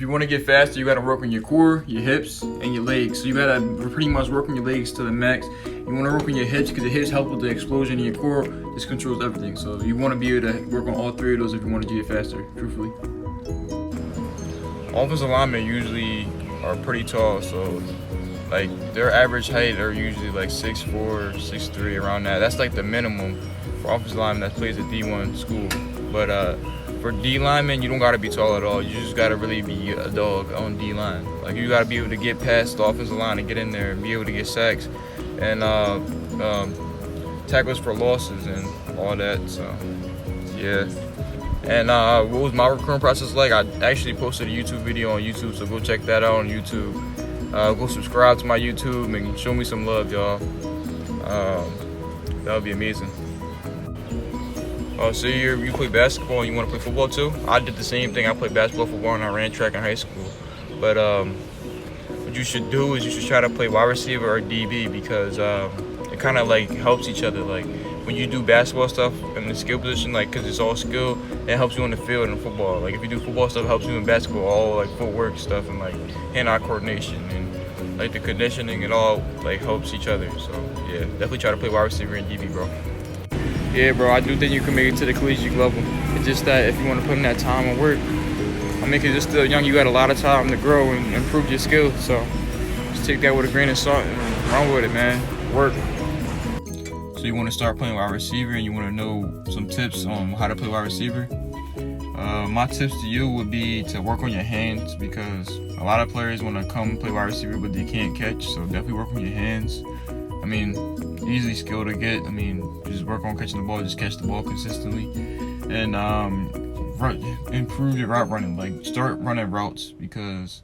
if you want to get faster, you got to work on your core, your hips, and your legs. So you got to pretty much work on your legs to the max. You want to work on your hips because the hips help with the explosion, and your core just controls everything. So you want to be able to work on all three of those if you want to get faster, truthfully. Offensive linemen usually are pretty tall, so like their average height are usually like 6'4", 6'3", around that. That's like the minimum for offensive lineman that plays at D1 school. But for D linemen, you don't gotta be tall at all. You just gotta really be a dog on D line. Like you gotta be able to get past the offensive line and get in there and be able to get sacks and tackles for losses and all that. So yeah. And what was my recruiting process like? I actually posted a YouTube video on YouTube, so go check that out on YouTube. Go subscribe to my YouTube and show me some love, y'all. That would be amazing. So you play basketball and you want to play football too? I did the same thing. I played basketball, football, and I ran track in high school. But what you should do is you should try to play wide receiver or DB because it kind of like helps each other. Like when you do basketball stuff in the skill position, like because it's all skill, it helps you on the field in football. Like if you do football stuff, it helps you in basketball, all like footwork stuff and like hand-eye coordination and like the conditioning. It all like helps each other. So yeah, definitely try to play wide receiver and DB, bro. Yeah, bro, I do think you can make it to the collegiate level. It's just that if you want to put in that time and work, I mean, because you're still young, you got a lot of time to grow and improve your skills. So just take that with a grain of salt and run with it, man. Work. So you want to start playing wide receiver and you want to know some tips on how to play wide receiver. My tips to you would be to work on your hands because a lot of players want to come play wide receiver but they can't catch. So definitely work on your hands. I mean, easy skill to get. I mean, just work on catching the ball, just catch the ball consistently, and improve your route running. Like start running routes because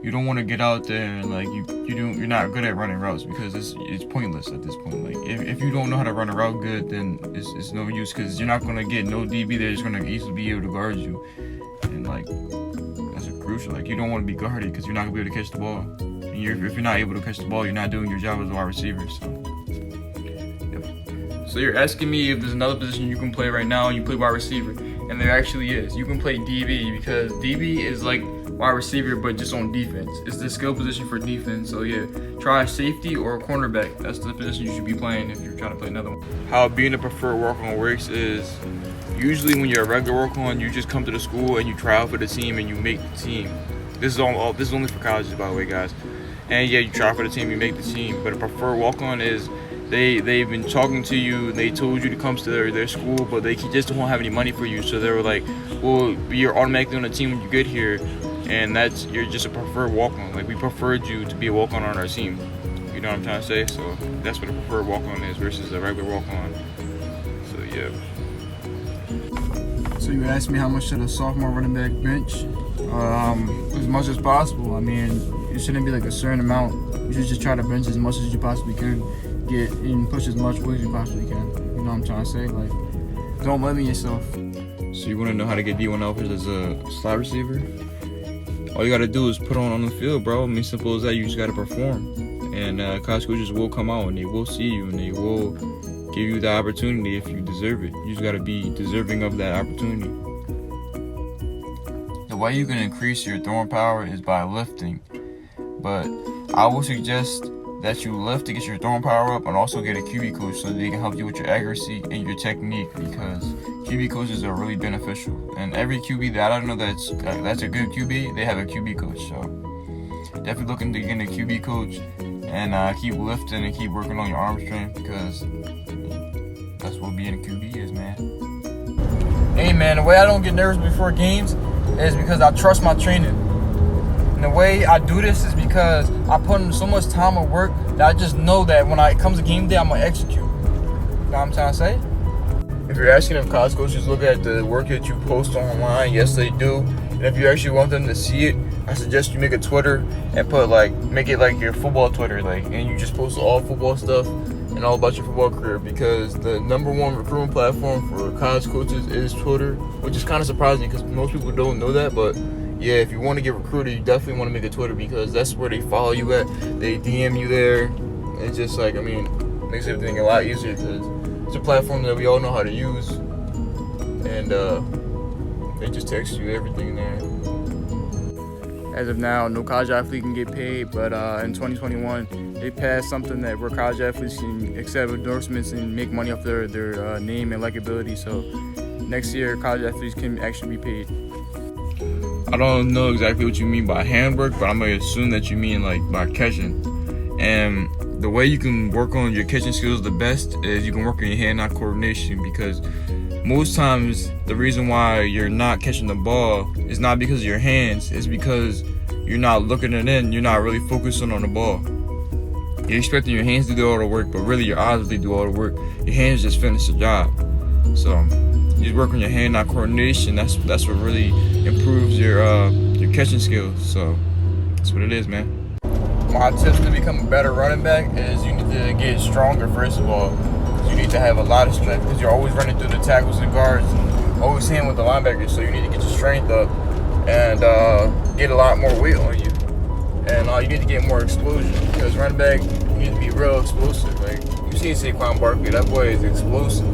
you don't want to get out there and like you're not good at running routes because it's pointless at this point. Like if you don't know how to run a route good, then it's no use because you're not gonna get no DB there. It's gonna easily be able to guard you, and like that's crucial. Like you don't want to be guarded because you're not gonna be able to catch the ball. If you're not able to catch the ball, you're not doing your job as a wide receiver. So you're asking me if there's another position you can play right now and you play wide receiver, and there actually is. You can play DB because DB is like wide receiver but just on defense. It's the skill position for defense. So yeah, try a safety or a cornerback. That's the position you should be playing if you're trying to play another one. How being a preferred walk-on works is usually when you're a regular walk-on, you just come to the school and you try out for the team and you make the team. This is only for colleges, by the way, guys. And yeah, you try for the team, you make the team. But a preferred walk-on is they've been talking to you, and they told you to come to their school, but they just don't have any money for you. So they were like, well, you're automatically on the team when you get here, and you're just a preferred walk-on. Like we preferred you to be a walk-on on our team. You know what I'm trying to say? So that's what a preferred walk-on is versus a regular walk-on. So yeah. So you asked me how much should a sophomore running back bench? As much as possible. I mean, it shouldn't be like a certain amount. You should just try to bench as much as you possibly can. Get and push as much weight as you possibly can. You know what I'm trying to say? Like, don't limit yourself. So you want to know how to get D1 offers as a slot receiver? All you got to do is put on the field, bro. I mean, simple as that. You just got to perform. And college coaches will come out and they will see you and they will give you the opportunity if you deserve it. You just got to be deserving of that opportunity. The way you can increase your throwing power is by lifting. But I would suggest that you lift to get your throwing power up and also get a QB coach so they can help you with your accuracy and your technique because QB coaches are really beneficial. And every QB that I know that's a good QB, they have a QB coach. So definitely looking to get a QB coach and keep lifting and keep working on your arm strength because that's what being a QB is, man. Hey, man, the way I don't get nervous before games is because I trust my training. And the way I do this is because I put in so much time of work that I just know that when it comes to game day, I'm going to execute. You know what I'm trying to say? If you're asking if college coaches look at the work that you post online, yes, they do. And if you actually want them to see it, I suggest you make a Twitter and make it like your football Twitter, and you just post all football stuff and all about your football career because the #1 recruiting platform for college coaches is Twitter, which is kind of surprising because most people don't know that, but yeah, if you want to get recruited, you definitely want to make a Twitter because that's where they follow you at. They DM you there. It's just makes everything a lot easier because it's a platform that we all know how to use. And they just text you everything there. as of now, no college athlete can get paid, but in 2021, they passed something that where college athletes can accept endorsements and make money off their name and likability. So next year, college athletes can actually be paid. I don't know exactly what you mean by handwork, but I'm gonna assume that you mean like by catching. And the way you can work on your catching skills the best is you can work on your hand-eye coordination, because most times the reason why you're not catching the ball is not because of your hands, it's because you're not looking it in, you're not really focusing on the ball. You're expecting your hands to do all the work, but really your eyes really do all the work. Your hands just finish the job. So you work on your hand-eye coordination. That's what really improves your catching skills. So that's what it is, man. My tips to become a better running back is you need to get stronger, first of all. You need to have a lot of strength, because you're always running through the tackles and guards, and always hitting with the linebackers. So you need to get your strength up and get a lot more weight on you. And you need to get more explosion, because running back, you need to be real explosive. Like, you see Saquon Barkley, that boy is explosive.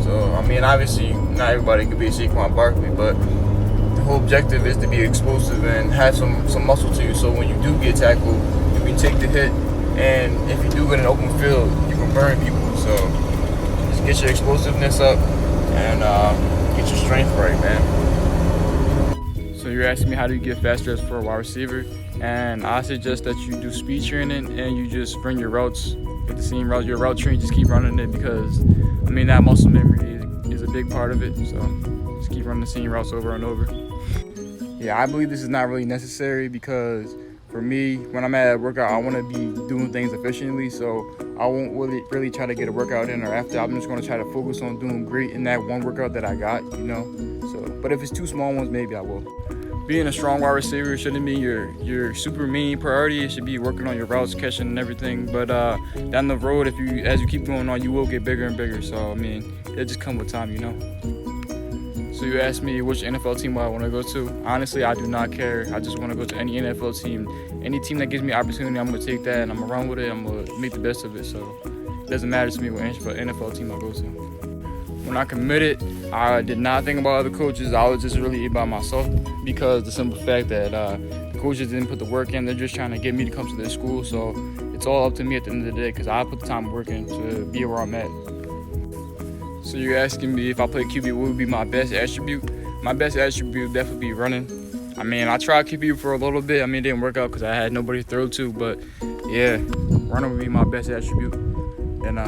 So, I mean, obviously, not everybody can be Saquon Barkley, but the whole objective is to be explosive and have some muscle to you. So when you do get tackled, you can take the hit, and if you do get an open field, you can burn people. So just get your explosiveness up and get your strength right, man. So you're asking me how do you get faster as for a wide receiver, and I suggest that you do speed training and you just run your routes, get the same route, your route training, just keep running it, because I mean that muscle memory is a big part of it. So just keep running the same routes over and over. Yeah, I believe this is not really necessary, because for me, when I'm at a workout, I want to be doing things efficiently, so I won't really try to get a workout in or after. I'm just going to try to focus on doing great in that one workout that I got, you know. So, but if it's two small ones, maybe I will. Being a strong wide receiver shouldn't be your super main priority. It should be working on your routes, catching, and everything. But down the road, as you keep going on, you will get bigger and bigger. So I mean, it just comes with time, you know. So you asked me which NFL team I want to go to. Honestly, I do not care. I just want to go to any NFL team. Any team that gives me opportunity, I'm going to take that and I'm going to run with it. I'm going to make the best of it. So it doesn't matter to me what NFL team I go to. When I committed, I did not think about other coaches. I was just really about myself, because the simple fact that the coaches didn't put the work in. They're just trying to get me to come to their school. So it's all up to me at the end of the day, because I put the time work in to be where I'm at. So you're asking me if I play QB, what would be my best attribute? My best attribute would definitely be running. I mean, I tried QB for a little bit. I mean, it didn't work out because I had nobody to throw to. But yeah, running would be my best attribute. And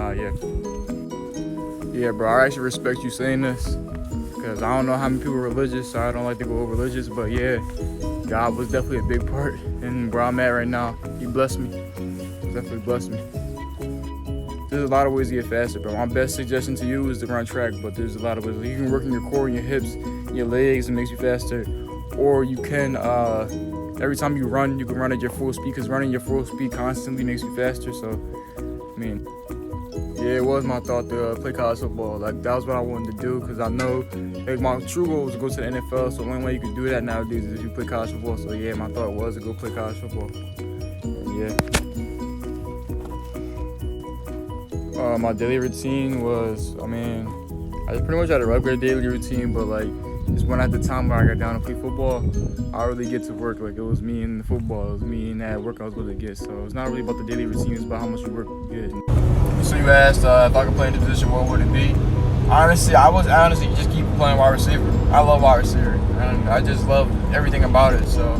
yeah, bro, I actually respect you saying this, because I don't know how many people are religious, so I don't like to go over religious. But yeah, God was definitely a big part in where I'm at right now. He blessed me. He definitely blessed me. There's a lot of ways to get faster, bro. My best suggestion to you is to run track, but there's a lot of ways. You can work in your core and your hips, your legs, it makes you faster. Or you can, every time you can run at your full speed, because running your full speed constantly makes you faster. So, I mean, yeah, it was my thought to play college football. Like, that was what I wanted to do, because I know, like, my true goal was to go to the NFL. So the only way you can do that nowadays is if you play college football. So yeah, my thought was to go play college football. Yeah. My daily routine was, I mean, I pretty much had a regular daily routine, but like, just when at the time where I got down to play football, I really get to work. Like, it was me and the football, it was me and that work I was going to get. So it's not really about the daily routine, it's about how much you work good. So you asked if I could play in the position, what would it be? Honestly, I was just keep playing wide receiver. I love wide receiver, and I just love everything about it. So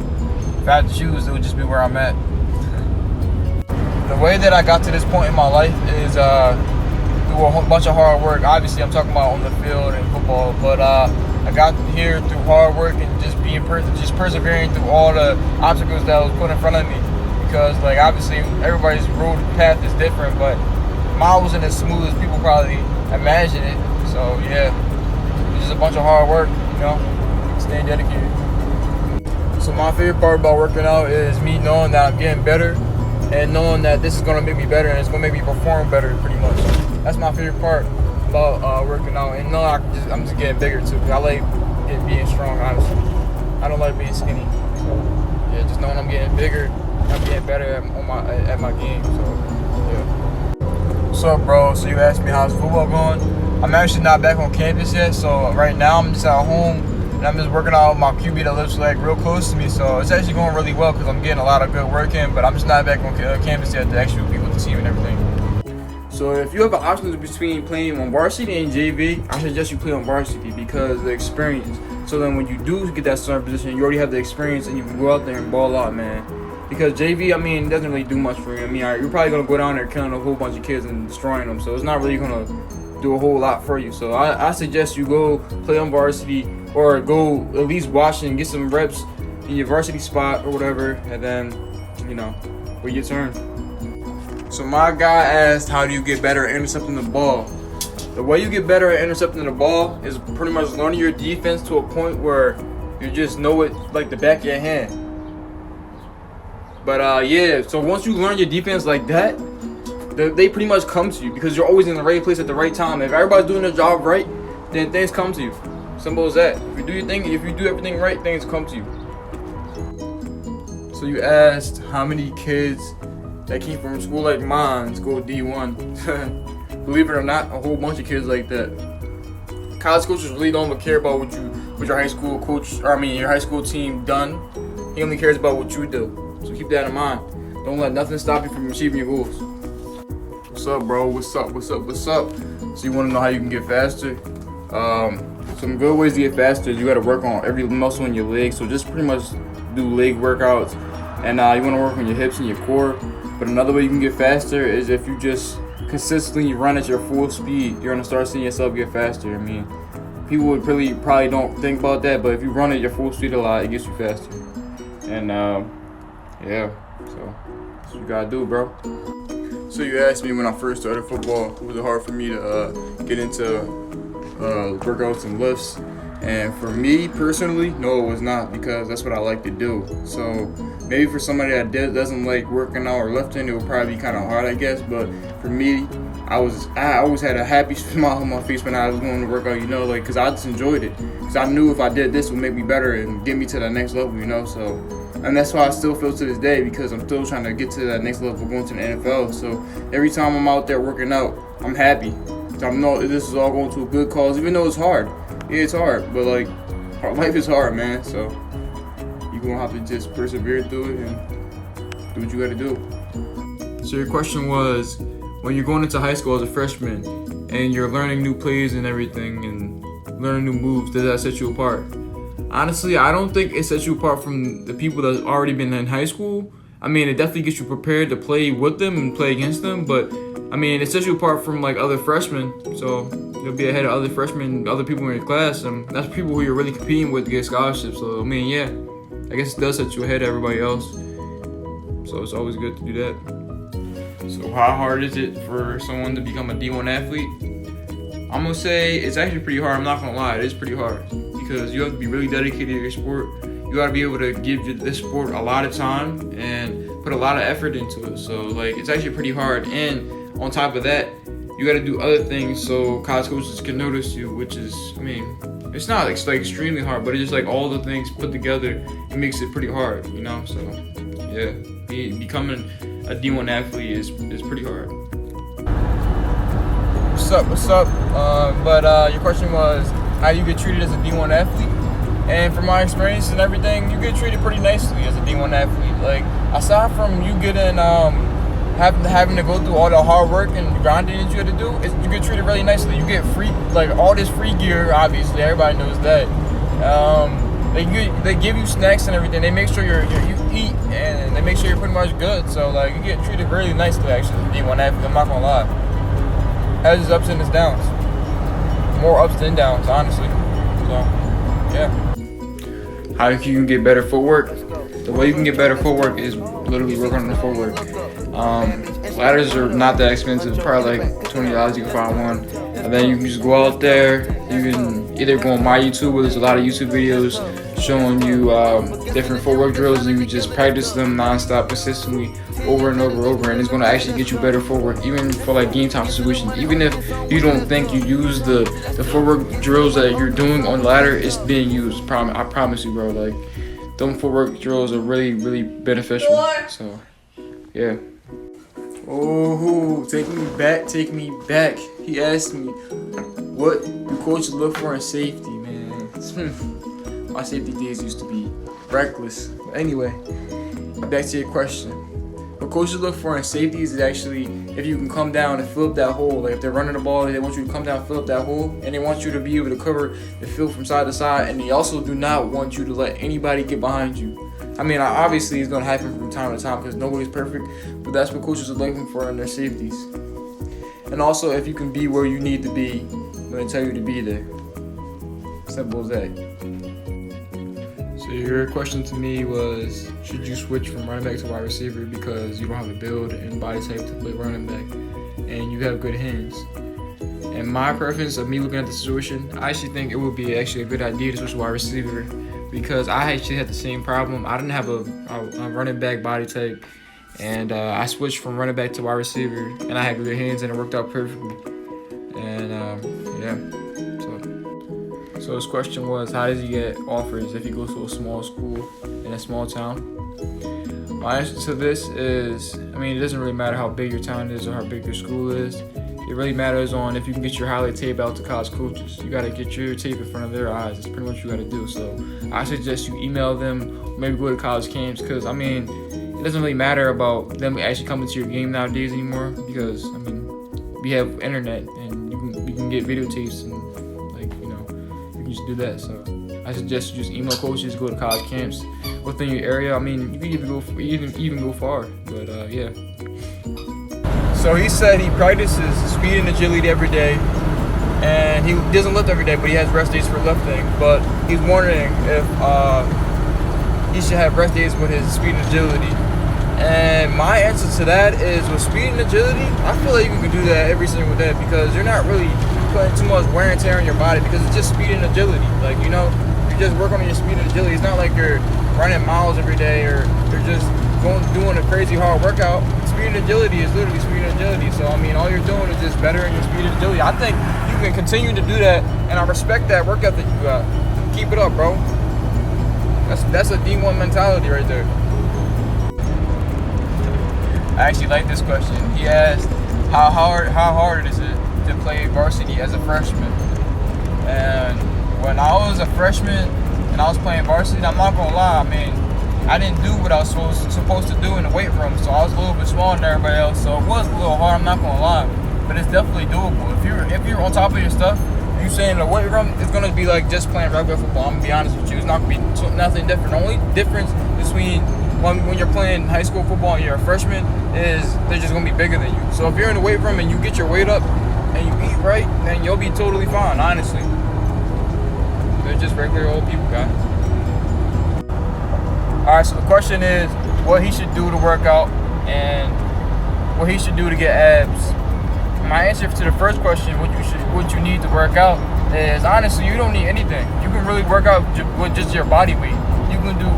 if I had to choose, it would just be where I'm at. The way that I got to this point in my life is through a whole bunch of hard work. Obviously, I'm talking about on the field and football, but I got here through hard work and just being just persevering through all the obstacles that was put in front of me. Because, like, obviously, everybody's road path is different, but mine wasn't as smooth as people probably imagine it. So yeah, it's just a bunch of hard work, you know, staying dedicated. So my favorite part about working out is me knowing that I'm getting better, and knowing that this is going to make me better and it's going to make me perform better, pretty much. That's my favorite part about working out. And knowing I'm just getting bigger too, because I like being strong, honestly. I don't like being skinny. So yeah, just knowing I'm getting bigger, I'm getting better at my game. So yeah. What's up, bro? So you asked me how's football going. I'm actually not back on campus yet, so right now I'm just at home and I'm just working out with my QB that lives like real close to me. So it's actually going really well because I'm getting a lot of good work in. But I'm just not back on campus yet to actually be with the team and everything. So if you have an option between playing on varsity and JV, I suggest you play on varsity because of the experience. So then when you do get that starting position, you already have the experience and you can go out there and ball out, man. Because JV, I mean, doesn't really do much for you. I mean, you're probably going to go down there killing a whole bunch of kids and destroying them. So it's not really going to do a whole lot for you. So I suggest you go play on varsity or go at least watch and get some reps in your varsity spot or whatever. And then, wait your turn. So my guy asked, how do you get better at intercepting the ball? The way you get better at intercepting the ball is pretty much learning your defense to a point where you just know it like the back of your hand. But yeah, so once you learn your defense like that, they pretty much come to you because you're always in the right place at the right time. If everybody's doing their job right, then things come to you. Simple as that. If you do your thing, if you do everything right, things come to you. So you asked how many kids that came from a school like mine go D1. Believe it or not, a whole bunch of kids like that. College coaches really don't care about what your high school coach, your high school team done. He only cares about what you do. So keep that in mind. Don't let nothing stop you from achieving your goals. What's up, bro? What's up? So you want to know how you can get faster? Some good ways to get faster is you got to work on every muscle in your leg. So just pretty much do leg workouts, and you want to work on your hips and your core. But another way you can get faster is if you just consistently run at your full speed, you're gonna start seeing yourself get faster. I mean, people would probably don't think about that, but if you run at your full speed a lot, it gets you faster. And yeah, so that's what you gotta do, bro. So you asked me when I first started football, was it hard for me to get into workouts and lifts? And for me personally, no, it was not, because that's what I like to do. So maybe for somebody that doesn't like working out or lifting, it would probably be kind of hard, I guess. But for me, I always had a happy smile on my face when I was going to work out, because I just enjoyed it. Because I knew if I did this, it would make me better and get me to that next level, So, and that's why I still feel to this day, because I'm still trying to get to that next level going to the NFL. So every time I'm out there working out, I'm happy. I know this is all going to a good cause, even though it's hard. Yeah, it's hard, but life is hard, man. So you're gonna have to just persevere through it and do what you gotta do. So your question was, when you're going into high school as a freshman and you're learning new plays and everything and learning new moves, does that set you apart? Honestly, I don't think it sets you apart from the people that's already been in high school. I mean, it definitely gets you prepared to play with them and play against them, but I mean, it sets you apart from other freshmen, so you'll be ahead of other freshmen, other people in your class, and that's people who you're really competing with to get scholarships. So I mean, yeah, I guess it does set you ahead of everybody else. So it's always good to do that. So how hard is it for someone to become a D1 athlete? I'm gonna say it's actually pretty hard. I'm not gonna lie, it is pretty hard because you have to be really dedicated to your sport. You gotta be able to give this sport a lot of time and put a lot of effort into it. So it's actually pretty hard. And on top of that, you got to do other things so college coaches can notice you, which is, it's not extremely hard, but it's just all the things put together, it makes it pretty hard, So yeah, becoming a D1 athlete is pretty hard. What's up? But your question was how you get treated as a D1 athlete, and from my experience and everything, you get treated pretty nicely as a D1 athlete. Aside from you getting having to go through all the hard work and grinding that you had to do, you get treated really nicely. You get free, all this free gear. Obviously, everybody knows that. They give you snacks and everything. They make sure you eat, and they make sure you're pretty much good. So you get treated really nicely actually as a D1 athlete. I'm not gonna lie. Has its ups and its downs. More ups than downs, honestly. So yeah. How you can get better footwork? The way you can get better footwork is literally working on the footwork. Ladders are not that expensive, probably $20 you can find one. And then you can just go out there, you can either go on my YouTube where there's a lot of YouTube videos showing you different footwork drills, and you just practice them non-stop consistently over and over, and it's going to actually get you better footwork, even for game time situations. Even if you don't think you use the footwork drills that you're doing on the ladder, it's being used. I promise you, bro. Them footwork drills are really, really beneficial. So yeah. Oh, take me back. He asked me, what do coaches look for in safety, man? my safety days used to be reckless. But anyway, back to your question. What coaches look for in safeties is actually if you can come down and fill up that hole. Like if they're running the ball, they want you to come down and fill up that hole, and they want you to be able to cover the field from side to side, and they also do not want you to let anybody get behind you. I mean, obviously it's going to happen from time to time because nobody's perfect, but that's what coaches are looking for in their safeties. And also if you can be where you need to be when they tell you to be there. Simple as that. So your question to me was, should you switch from running back to wide receiver because you don't have the build and body type to play running back and you have good hands? And my preference of me looking at the situation, I actually think it would be actually a good idea to switch to wide receiver because I actually had the same problem. I didn't have a running back body type, and I switched from running back to wide receiver, and I had good hands, and it worked out perfectly. And So his question was, how does he get offers if he goes to a small school in a small town? My answer to this is, I mean, it doesn't really matter how big your town is or how big your school is. It really matters on if you can get your highlight tape out to college coaches. You got to get your tape in front of their eyes. That's pretty much what you got to do. So I suggest you email them, or maybe go to college camps, because, I mean, it doesn't really matter about them actually coming to your game nowadays anymore because, I mean, we have internet and you can get videotapes and, you can just do that. So I suggest you just email coaches, go to college camps within your area. I mean, you can even go far, but yeah. So he said he practices speed and agility every day, and he doesn't lift every day, but he has rest days for lifting. But he's wondering if he should have rest days with his speed and agility. And my answer to that is, with speed and agility, I feel like you can do that every single day because you're not really putting too much wear and tear on your body because it's just speed and agility. Like, you just work on your speed and agility. It's not like you're running miles every day or you're just doing a crazy hard workout. Speed and agility is literally speed and agility. So, I mean, all you're doing is just bettering your speed and agility. I think you can continue to do that, and I respect that work ethic you got. Keep it up, bro. That's a D1 mentality right there. I actually like this question. He asked, how hard is it to play varsity as a freshman? And when I was a freshman and I was playing varsity, I'm not gonna lie, I mean, I didn't do what I was supposed to do in the weight room, so I was a little bit smaller than everybody else, so it was a little hard, I'm not gonna lie, but it's definitely doable. If you're on top of your stuff, you say in the weight room, it's gonna be like just playing regular football. I'm gonna be honest with you, it's not gonna be nothing different. The only difference between when you're playing high school football and you're a freshman is they're just gonna be bigger than you. So if you're in the weight room and you get your weight up and you eat right, then you'll be totally fine, honestly. They're just regular old people, guys. Alright, so the question is what he should do to work out and what he should do to get abs. My answer to the first question, what you need to work out, is honestly, you don't need anything. You can really work out with just your body weight. You can do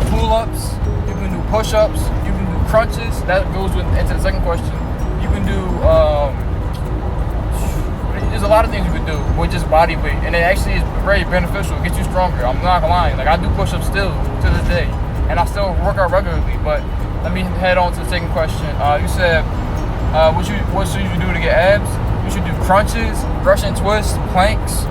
pull-ups, you can do push-ups, you can do crunches. That goes into the second question. You can do, there's a lot of things you can do with just body weight, and it actually is very beneficial. It gets you stronger. I'm not gonna lie. Like, I do push-ups still to this day, and I still work out regularly. But let me head on to the second question. You said, what should you do to get abs? You should do crunches, Russian twists, planks,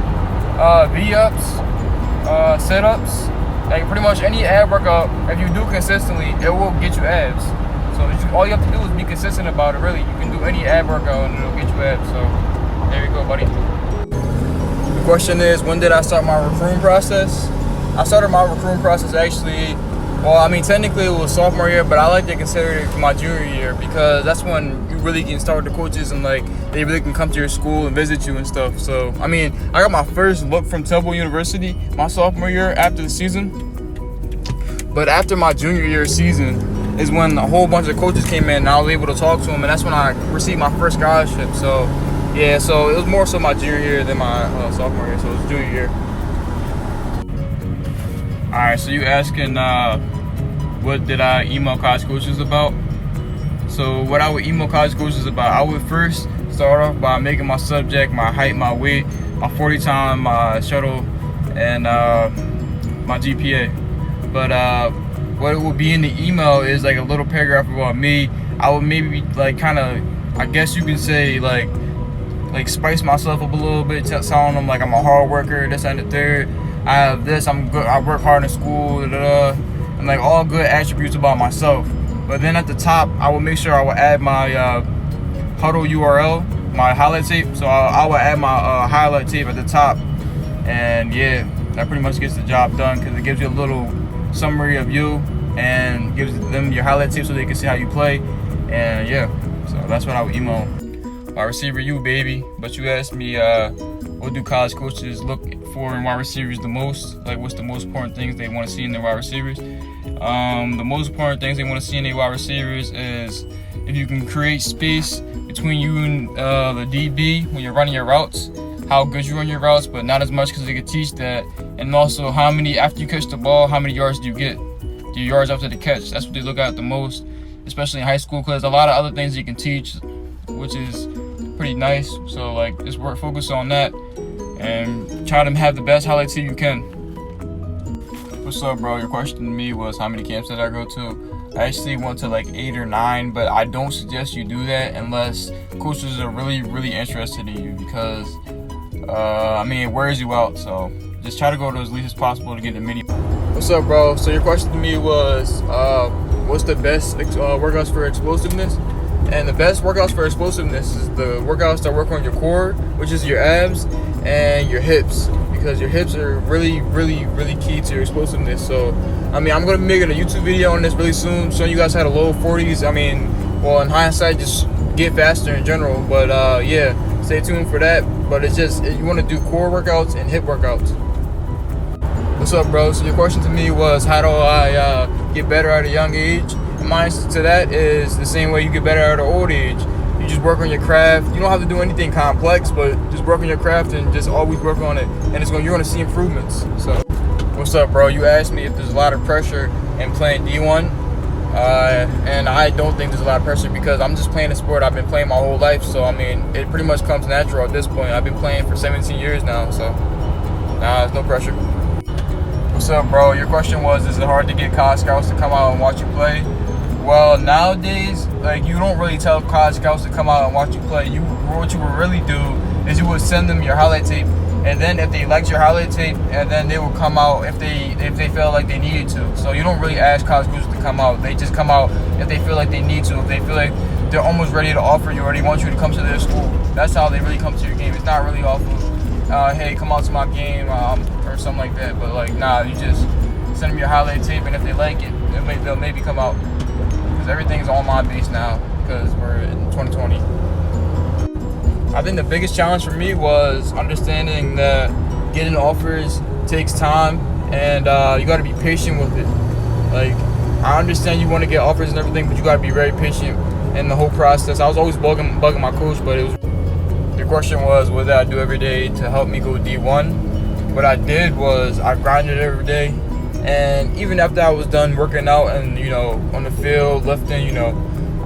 V-ups, sit-ups. Like, pretty much any ab workout, if you do consistently, it will get you abs. So all you have to do is be consistent about it, really. You can do any ab workout and it'll get you abs. So there you go, buddy. The question is, when did I start my recruiting process? I started my recruiting process actually, well, I mean, technically it was sophomore year, but I like to consider it my junior year because that's when you really can start with the coaches and, like, they really can come to your school and visit you and stuff. So, I mean, I got my first look from Temple University my sophomore year after the season. But after my junior year season is when a whole bunch of coaches came in and I was able to talk to them, and that's when I received my first scholarship. So, yeah, so it was more so my junior year than my sophomore year, so it was junior year. All right, so you asking what did I email college coaches about? So what I would email college coaches about, I would first start off by making my subject, my height, my weight, my 40 time, my shuttle, and my GPA. But what it would be in the email is like a little paragraph about me. I would maybe like kind of, I guess you could say like spice myself up a little bit, telling them like I'm a hard worker, this and the third. I have this, I'm good, I work hard in school, and like all good attributes about myself. But then at the top, I will make sure I will add my huddle URL, my highlight tape. So I will add my highlight tape at the top, and yeah, that pretty much gets the job done because it gives you a little summary of you and gives them your highlight tape so they can see how you play. And yeah, so that's what I would email. Wide receiver, you baby. But you asked me, what do college coaches look for in wide receivers the most? Like, what's the most important things they want to see in their wide receivers? The most important things they want to see in their wide receivers is if you can create space between you and the DB when you're running your routes, how good you run your routes, but not as much because they can teach that. And also, how many, after you catch the ball, how many yards do you get? Do your yards after the catch? That's what they look at the most, especially in high school, because a lot of other things you can teach, which is pretty nice. So like, just focus on that and try to have the best highlight tape you can. What's up, bro? Your question to me was how many camps did I go to? I actually went to like 8 or 9, but I don't suggest you do that unless coaches are really, really interested in you, because I mean, it wears you out. So just try to go to as least as possible to get the mini. What's up, bro? So your question to me was, what's the best workouts for explosiveness? And the best workouts for explosiveness is the workouts that work on your core, which is your abs and your hips, because your hips are really, really, really key to your explosiveness. So, I mean, I'm going to be making a YouTube video on this really soon, showing you guys how to low 40s. I mean, well, in hindsight, just get faster in general. But, yeah, stay tuned for that. But it's just, you want to do core workouts and hip workouts. What's up, bro? So your question to me was, how do I get better at a young age? And my answer to that is the same way you get better at an old age. You just work on your craft. You don't have to do anything complex, but just work on your craft and just always work on it. And you're going to see improvements. So, what's up, bro? You asked me if there's a lot of pressure in playing D1. And I don't think there's a lot of pressure because I'm just playing a sport I've been playing my whole life. So, I mean, it pretty much comes natural at this point. I've been playing for 17 years now, so there's no pressure. What's up, bro? Your question was, is it hard to get college scouts to come out and watch you play? Well, nowadays, like, you don't really tell college scouts to come out and watch you play. What you would really do is you would send them your highlight tape, and then if they liked your highlight tape, and then they will come out if they feel like they needed to. So you don't really ask college coaches to come out. They just come out if they feel like they need to. If they feel like they're almost ready to offer you, or they want you to come to their school. That's how they really come to your game. It's not really off of, hey, come out to my game, or something like that. But like, nah, you just send them your highlight tape, and if they like it, they'll maybe come out. Because everything's on my base now, because we're in 2020. I think the biggest challenge for me was understanding that getting offers takes time, and you got to be patient with it. Like, I understand you want to get offers and everything, but you got to be very patient in the whole process. I was always bugging my coach, but your question was, what did I do every day to help me go D1? What I did was I grinded every day, and even after I was done working out and, you know, on the field, lifting, you know,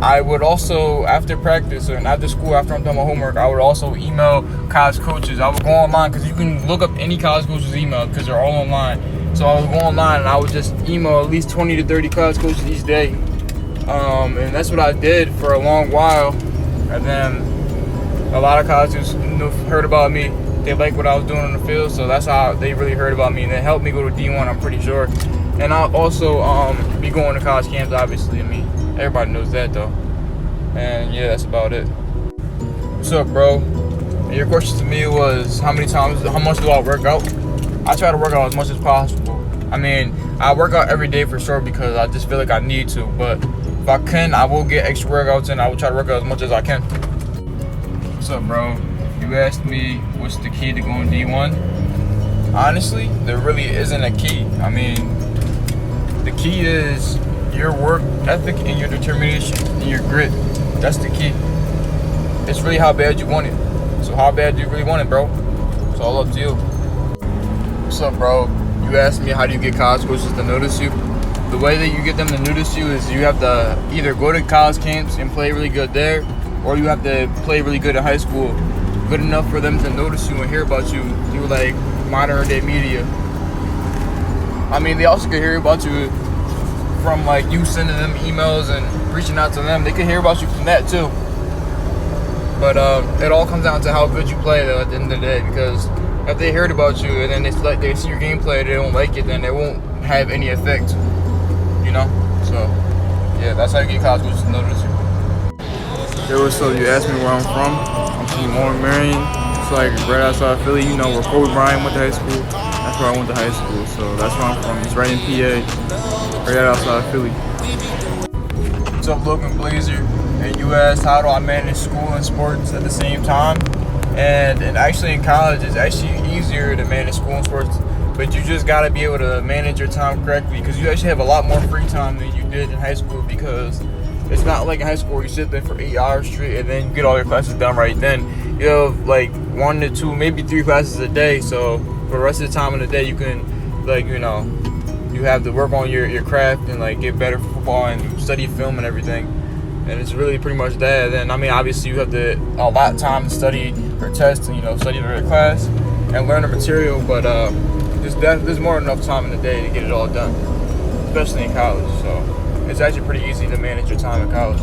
I would also, after practice and after school, after I'm done my homework, I would also email college coaches. I would go online, because you can look up any college coach's email because they're all online. So I would go online and I would just email at least 20 to 30 college coaches each day. And that's what I did for a long while. And then a lot of colleges heard about me. They liked what I was doing on the field, so that's how they really heard about me. And they helped me go to D1, I'm pretty sure. And I'll also be going to college camps, obviously. I mean, everybody knows that, though. And yeah, that's about it. What's up, bro? And your question to me was, how much do I work out? I try to work out as much as possible. I mean, I work out every day for sure because I just feel like I need to. But if I can, I will get extra workouts and I will try to work out as much as I can. What's up, bro? You asked me what's the key to going D1. Honestly, there really isn't a key. I mean, the key is your work ethic and your determination and your grit. That's the key. It's really how bad you want it. So how bad do you really want it, bro? It's all up to you. What's up, bro? You asked me how do you get college coaches to notice you. The way that you get them to notice you is you have to either go to college camps and play really good there, or you have to play really good in high school. Good enough for them to notice you and hear about you through like modern day media. I mean, they also could hear about you from like you sending them emails and reaching out to them. They could hear about you from that too. But it all comes down to how good you play though at the end of the day, because if they heard about you and then they see your gameplay, they don't like it, then it won't have any effect. You know? So yeah, that's how you get college coaches to notice you. Yo, what's up? You asked me where I'm from. I'm from Warren, Marion. It's like right outside Philly. You know where Kobe Bryant went to high school? That's where I went to high school. So that's where I'm from. It's right in PA, right outside Philly. What's up, Logan Blazer? And you asked how do I manage school and sports at the same time? And actually in college, it's actually easier to manage school and sports, but you just got to be able to manage your time correctly, because you actually have a lot more free time than you did in high school, because it's not like in high school where you sit there for 8 hours straight and then you get all your classes done right then. You have like 1 to 2, maybe 3 classes a day, so for the rest of the time in the day you can, like, you know, you have to work on your craft and like get better for football and study film and everything. And it's really pretty much that. Then I mean, obviously you have to allot time to study or test and, you know, study for your class and learn the material, but there's more than enough time in the day to get it all done, especially in college. So it's actually pretty easy to manage your time in college.